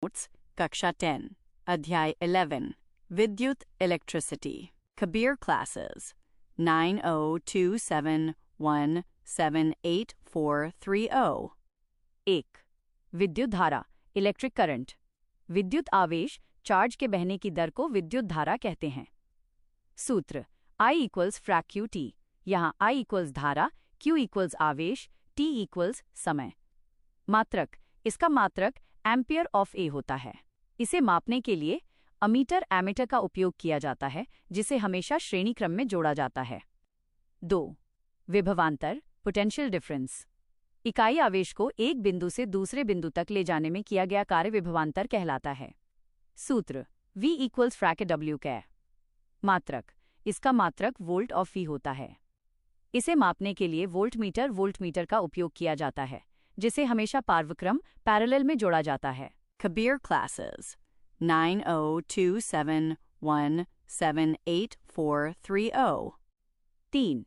Notes कक्षा 10 अध्याय 11 विद्युत इलेक्ट्रिसिटी कबीर क्लासेस 9027178430 1. विद्युत धारा इलेक्ट्रिक करंट। विद्युत आवेश चार्ज के बहने की दर को विद्युत धारा कहते हैं। सूत्र I इक्वल्स फ्रैक क्यू टी। यहाँ I इक्वल्स धारा, Q इक्वल्स आवेश, T इक्वल्स समय। मात्रक, इसका मात्रक एम्पियर ऑफ ए होता है। इसे मापने के लिए अमीटर एमीटर का उपयोग किया जाता है, जिसे हमेशा श्रेणी क्रम में जोड़ा जाता है। 2. विभवांतर पोटेंशियल डिफरेंस। इकाई आवेश को एक बिंदु से दूसरे बिंदु तक ले जाने में किया गया कार्य विभवांतर कहलाता है। सूत्र V इक्वल्स फ्रैक W कै। मात्रक, इसका मात्रक वोल्ट ऑफ V होता है। इसे मापने के लिए वोल्टमीटर का उपयोग किया जाता है, जिसे हमेशा पार्वक्रम पैरेलल में जोड़ा जाता है। कबीर क्लासेस 9027178430 3.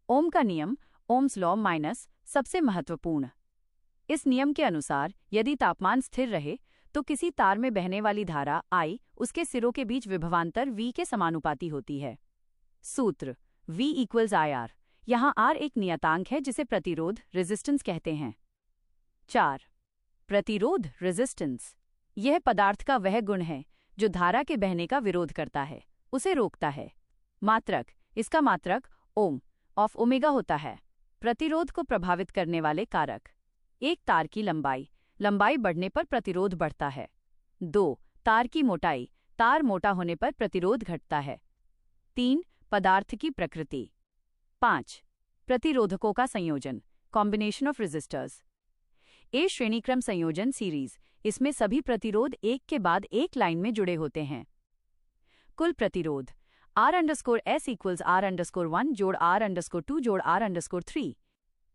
ओम का नियम ओम्स लॉ माइनस सबसे महत्वपूर्ण। इस नियम के अनुसार यदि तापमान स्थिर रहे तो किसी तार में बहने वाली धारा I उसके सिरों के बीच विभवांतर V के समानुपाती होती है। सूत्र V इक्वल्स IR। यहाँ R एक नियतांक है जिसे प्रतिरोध रेजिस्टेंस कहते हैं। 4. प्रतिरोध रेजिस्टेंस। यह पदार्थ का वह गुण है जो धारा के बहने का विरोध करता है, उसे रोकता है। मात्रक, इसका मात्रक ओम ऑफ ओमेगा होता है। प्रतिरोध को प्रभावित करने वाले कारक। एक तार की लंबाई बढ़ने पर प्रतिरोध बढ़ता है। 2. तार की मोटाई, तार मोटा होने पर प्रतिरोध घटता है। 3. पदार्थ की प्रकृति। 5. प्रतिरोधकों का संयोजन कॉम्बिनेशन ऑफ रेजिस्टर्स। ए श्रेणीक्रम संयोजन सीरीज, इसमें सभी प्रतिरोध एक के बाद एक लाइन में जुड़े होते हैं। कुल प्रतिरोध R_S इक्वल्स R_1 जोड़ R_2 जोड़ R_3।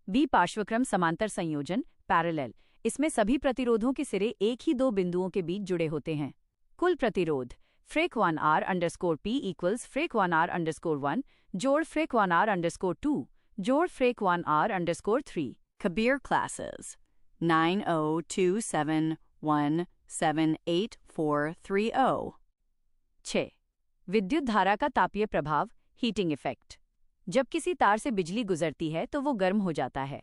बी पार्श्वक्रम समांतर संयोजन पैरेलल, इसमें सभी प्रतिरोधों के सिरे एक ही दो बिंदुओं के बीच जुड़े होते हैं। कुल प्रतिरोध freak 1 R_P equals freak 1 R_1 जोड़ फ्रेक 1 R_2 जोड़ फ्रेक 1 R_3। कबीर क्लासेस 9027178430 6. विद्युत धारा का तापीय प्रभाव हीटिंग इफेक्ट। जब किसी तार से बिजली गुजरती है तो वो गर्म हो जाता है।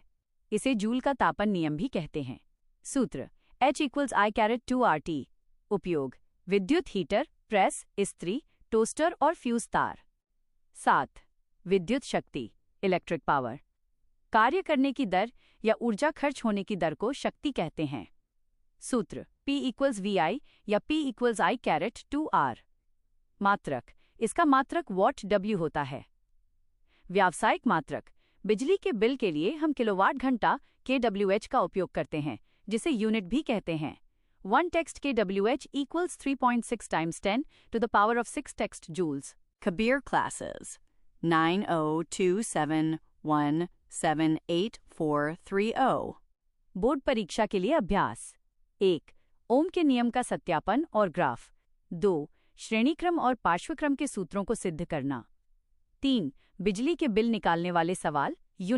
इसे जूल का तापन नियम भी कहते हैं। सूत्र H इक्वल्स I_2RT। उपयोग विद्युत हीटर, प्रेस, इस्त्री, टोस्टर और फ्यूज तार। 7. विद्युत शक्ति इलेक्ट्रिक पावर। कार्य करने की दर या ऊर्जा खर्च होने की दर को शक्ति कहते हैं। सूत्र P इक्वल्स VI या P इक्वल्स I_2R। मात्रक, इसका मात्रक वॉट W होता है। व्यावसायिक मात्रक, बिजली के बिल के लिए हम किलोवाट घंटा kWh का उपयोग करते हैं, जिसे यूनिट भी कहते हैं। 1 text kWh equals 3.6 times 10 to the power of 6 text joules. Kabir classes 9027178430 board परीक्षा के लिए अभ्यास। 1. ओम के नियम का सत्यापन और ग्राफ। 2. श्रेणीक्रम और पार्श्वक्रम के सूत्रों को सिद्ध करना। 3. बिजली के बिल निकालने वाले सवाल।